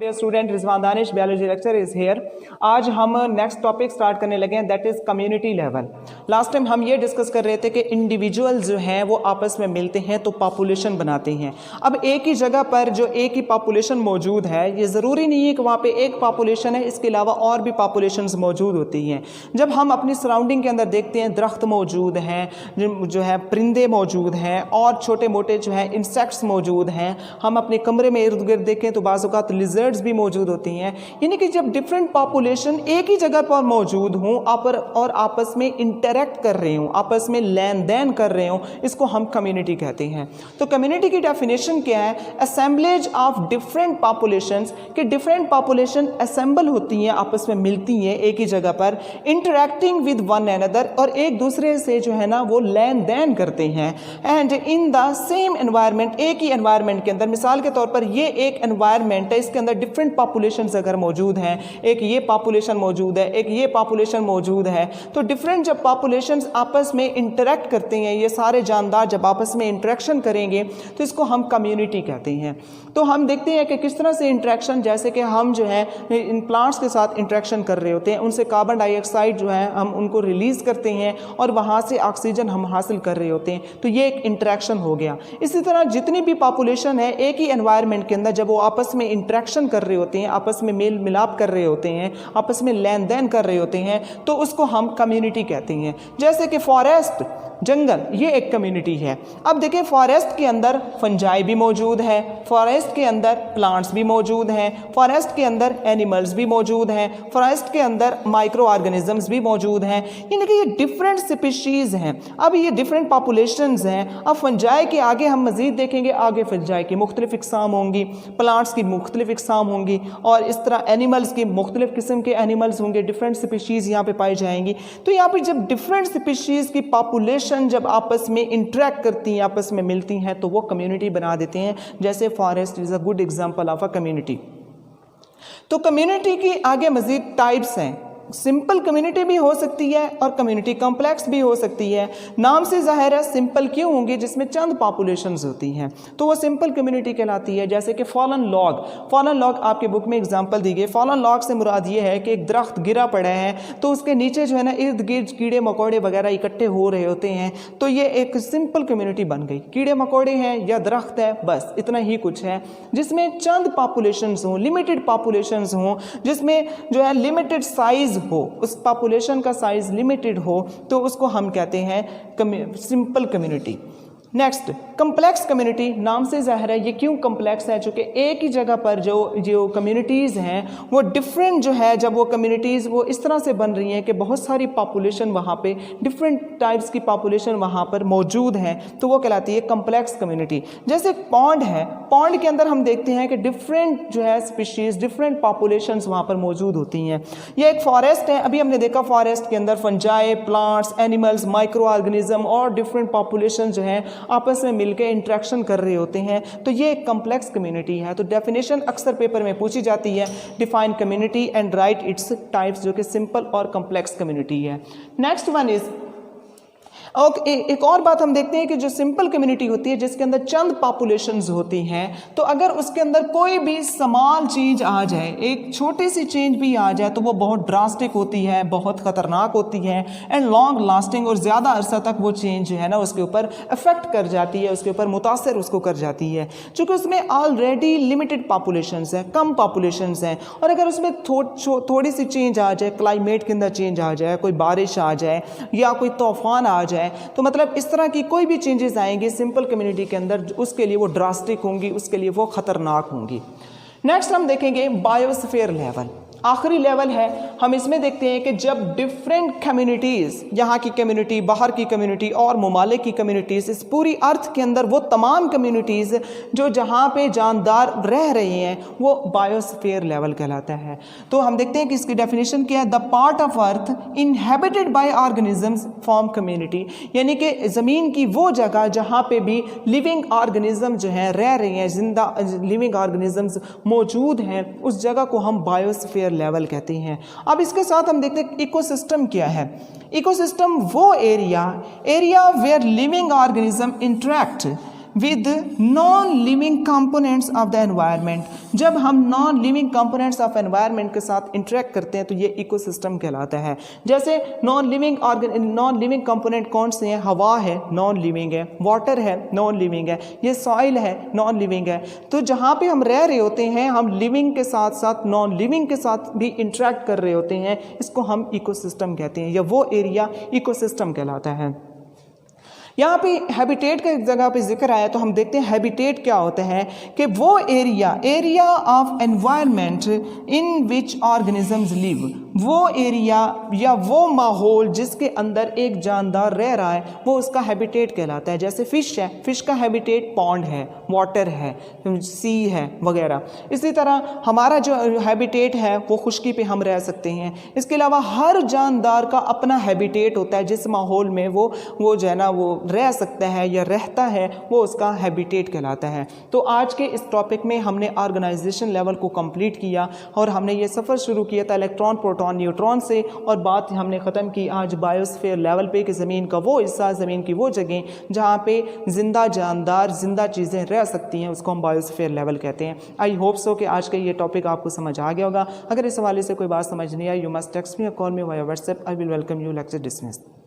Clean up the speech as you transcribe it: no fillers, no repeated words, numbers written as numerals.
Dear student, Rizwan Danish biology lecture is here. आज हम next topic start करने लगे हैं, that is community level. Last time हम ये डिस्कस कर रहे थे कि इंडिविजुअल जो हैं वो आपस में मिलते हैं तो पॉपुलेशन बनाते हैं। अब एक ही जगह पर जो एक ही पॉपुलेशन मौजूद है, ये ज़रूरी नहीं है कि वहाँ पे एक पॉपुलेशन है, इसके अलावा और भी पॉपुलेशंस मौजूद होती हैं। जब हम अपनी सराउंडिंग के अंदर देखते हैं दरख्त मौजूद हैं, जो है परिंदे मौजूद हैं और छोटे मोटे जो है इंसेक्ट्स मौजूद हैं। हम अपने कमरे में इर्द गिर्द देखें तो बाज़ औक़ात लिजर्ड्स भी मौजूद होती हैं। यानी कि जब डिफरेंट पॉपुलेशन एक ही जगह पर मौजूद हों और आपस में इंटरेक्ट कर रहे हों, आपस में लेन देन कर रहे हों, इसको हम कम्युनिटी कहते हैं। तो कम्युनिटी की डेफिनेशन क्या है? असेंबलेज ऑफ डिफरेंट पॉपुलेशंस, कि डिफरेंट पॉपुलेशन असेंबल होती हैं, आपस में मिलती हैं एक ही जगह पर, इंटरेक्टिंग विद वन अनदर, और एक दूसरे से जो है ना वो लेन देन करते हैं। And in the same environment, एक ही एनवायरनमेंट के अंदर, मिसाल के तौर पर ये एक एनवायरनमेंट है, इसके अंदर डिफरेंट पॉपुलेशंस अगर मौजूद हैं, एक ये पॉपुलेशन मौजूद है, एक ये पॉपुलेशन मौजूद है, तो डिफरेंट जब पॉपुलेशंस आपस में इंटरेक्ट करते हैं, ये सारे जानदार जब आपस में इंटरेक्शन करेंगे तो इसको हम कम्युनिटी कहते हैं। तो हम देखते हैं कि किस तरह से इंटरेक्शन, जैसे कि हम जो है इन प्लांट्स के साथ इंटरेक्शन कर रहे होते हैं, उनसे कार्बन डाइऑक्साइड जो है हम उनको रिलीज़ करते हैं और वहाँ से ऑक्सीजन हम हासिल कर रहे होते हैं, तो ये एक इंटरेक्शन हो गया। इसी तरह जितनी भी पॉपुलेशन है एक ही एनवायरनमेंट के अंदर जब वो आपस में इंटरेक्शन कर रहे होते हैं, आपस में मेल मिलाप कर रहे होते हैं, आपस में लेन देन कर रहे होते हैं, तो उसको हम कम्युनिटी कहते हैं। जैसे कि फॉरेस्ट, जंगल, ये एक कम्युनिटी है। अब देखिए फॉरेस्ट के अंदर फंजाई भी मौजूद है, फॉरेस्ट के अंदर प्लांट्स भी मौजूद हैं, फॉरेस्ट के अंदर एनिमल्स भी मौजूद हैं, फॉरेस्ट के अंदर माइक्रो ऑर्गेनिजम्स भी मौजूद हैं। यानी कि ये डिफरेंट स्पीशीज़ हैं। अब ये डिफरेंट पॉपुलेशंस हैं। अब फंजाई के आगे हम मज़ीद देखेंगे, आगे फंजाई की मुख्तलिफ इकसाम होंगी, प्लांट्स की मुख्तलिफ इकसाम होंगी, और इस तरह एनिमल्स की मुख्तलिफ किस्म के एनिमल्स होंगे, डिफरेंट स्पीशीज़ यहाँ पर पाई जाएंगी। तो यहाँ पर जब डिफरेंट स्पीशीज़ की पॉपुलेशन जब आपस में इंटरेक्ट करती हैं, आपस में मिलती हैं, तो वो कम्युनिटी बना देते हैं। जैसे forest is a good example of a community. तो कम्युनिटी की आगे मजीद टाइप्स हैं। सिंपल कम्युनिटी भी हो सकती है और कम्युनिटी कॉम्प्लेक्स भी हो सकती है। नाम से ज़ाहिर है सिंपल क्यों होंगी, जिसमें चंद पॉपुलेशंस होती हैं, तो वो सिंपल कम्युनिटी कहलाती है। जैसे कि फॉलन लॉग, फॉलन लॉग आपके बुक में एग्जांपल दी गई। फॉलन लॉग से मुराद ये है कि एक दरख्त गिरा पड़ा है, तो उसके नीचे जो है ना इर्द गिर्द कीड़े मकोड़े वगैरह इकट्ठे हो रहे होते हैं, तो ये एक सिंपल कम्युनिटी बन गई। कीड़े मकोड़े हैं या दरख्त है, बस इतना ही कुछ है, जिसमें चंद पॉपुलेशंस हों, लिमिटेड पॉपुलेशंस हों, जिसमें जो है लिमिटेड साइज हो, उस पॉपुलेशन का साइज लिमिटेड हो, तो उसको हम कहते हैं simple community. Next, complex community. नाम से ज़ाहिर है ये क्यों कम्प्लेक्स है, चूँकि एक ही जगह पर जो कम्युनिटीज़ हैं वो डिफरेंट जो है, जब वो कम्युनिटीज़ वो इस तरह से बन रही हैं कि बहुत सारी पॉपुलेशन वहाँ पे, डिफरेंट टाइप्स की पॉपुलेशन वहाँ पर मौजूद हैं, तो वो कहलाती है कम्प्लेक्स कम्युनिटी। जैसे पॉन्ड है, पॉन्ड के अंदर हम देखते हैं कि डिफरेंट जो है स्पीशीज़, डिफरेंट पॉपुलेशंस वहाँ पर मौजूद होती हैं। ये एक फॉरेस्ट है, अभी हमने देखा फॉरेस्ट के अंदर fungi, plants, animals, micro organism और डिफरेंट पॉपुलेशन जो है आपस में मिलकर इंटरेक्शन कर रहे होते हैं, तो ये एक कम्प्लेक्स कम्युनिटी है। तो डेफिनेशन अक्सर पेपर में पूछी जाती है, define community and right its types, जो कि सिंपल और कम्प्लेक्स कम्युनिटी है। नेक्स्ट वन इज, और एक और बात हम देखते हैं कि जो सिंपल कम्युनिटी होती है जिसके अंदर चंद पॉपुलेशंस होती हैं, तो अगर उसके अंदर कोई भी स्मॉल चेंज आ जाए, एक छोटी सी चेंज भी आ जाए, तो वो बहुत ड्रास्टिक होती है, बहुत ख़तरनाक होती है एंड लॉन्ग लास्टिंग, और ज़्यादा अरसा तक वो चेंज जो है ना उसके ऊपर अफेक्ट कर जाती है, उसके ऊपर मुतासर उसको कर जाती है, चूँकि उसमें ऑलरेडी लिमिटेड पॉपुलेशंस हैं, कम पॉपुलेशंस हैं। और अगर उसमें थोड़ी सी चेंज आ जाए, क्लाइमेट के अंदर चेंज आ जाए, कोई बारिश आ जाए या कोई तूफान आ जाए, तो मतलब इस तरह की कोई भी चेंजेस आएंगी सिंपल कम्युनिटी के अंदर, उसके लिए वो ड्रास्टिक होंगी, उसके लिए वो खतरनाक होंगी। नेक्स्ट हम देखेंगे बायोस्फीयर लेवल। आखिरी लेवल है, हम इसमें देखते हैं कि जब डिफरेंट कम्युनिटीज़, यहाँ की कम्युनिटी, बाहर की कम्युनिटी और ममालिक की कम्युनिटीज़, इस पूरी अर्थ के अंदर वो तमाम कम्युनिटीज़ जो जहाँ पे जानदार रह रहे हैं, वो बायोस्फीयर लेवल कहलाता है। तो हम देखते हैं कि इसकी डेफिनेशन क्या है, the part of earth inhabited bye organisms form community, यानी कि ज़मीन की वो जगह जहाँ पे भी लिविंग ऑर्गेनिज्म जो हैं रह रहे हैं, जिंदा लिविंग ऑर्गेनिजम्स मौजूद हैं, उस जगह को हम बायोस्फीयर लेवल कहते हैं। अब इसके साथ हम देखते हैं इकोसिस्टम क्या है। इकोसिस्टम वो area where living organism interact with non living components of the environment. जब हम non living components of environment के साथ इंटरेक्ट करते हैं तो ये इकोसिस्टम कहलाता है। जैसे नॉन लिविंग कंपोनेंट कौन से हैं? हवा है, नॉन लिविंग है, वाटर है, नॉन लिविंग है, ये सॉइल है, नॉन लिविंग है। तो जहाँ पे हम रह रहे होते हैं, हम लिविंग के साथ साथ नॉन लिविंग के साथ भी इंटरेक्ट कर रहे होते हैं, इसको हम इकोसिस्टम कहते हैं, या वो एरिया इकोसिस्टम कहलाता है। यहाँ पे हैबिटेट का एक जगह पे जिक्र आया तो हम देखते हैं हैबिटेट क्या होता है कि वो area of environment in which organisms live, वो एरिया या वो माहौल जिसके अंदर एक जानदार रह रहा है वो उसका हैबिटेट कहलाता है। जैसे फ़िश है, फ़िश का हैबिटेट पॉन्ड है, वाटर है, सी है वगैरह। इसी तरह हमारा जो हैबिटेट है वो खुश्की पे हम रह सकते हैं। इसके अलावा हर जानदार का अपना हैबिटेट होता है, जिस माहौल में वो जो है ना वो रह सकता है या रहता है वो उसका हैबिटेट कहलाता है। तो आज के इस टॉपिक में हमने ऑर्गेनाइजेशन लेवल को कंप्लीट किया और हमने ये सफ़र शुरू किया था इलेक्ट्रॉन, प्रोटॉन, न्यूट्रॉन से, और बात हमने ख़त्म की आज बायोस्फीयर लेवल पे कि ज़मीन का वो हिस्सा, ज़मीन की वो जगह जहाँ पे ज़िंदा जानदार, ज़िंदा चीज़ें रह सकती हैं, उसको हम बायोस्फीयर लेवल कहते हैं। आई होप सो कि आज का ये टॉपिक आपको समझ आ गया होगा। अगर इस हवाले से कोई बात समझ नहीं आई, यू मस्ट टेक्स्ट मी और call me via WhatsApp. I will welcome you. Lecture dismissed.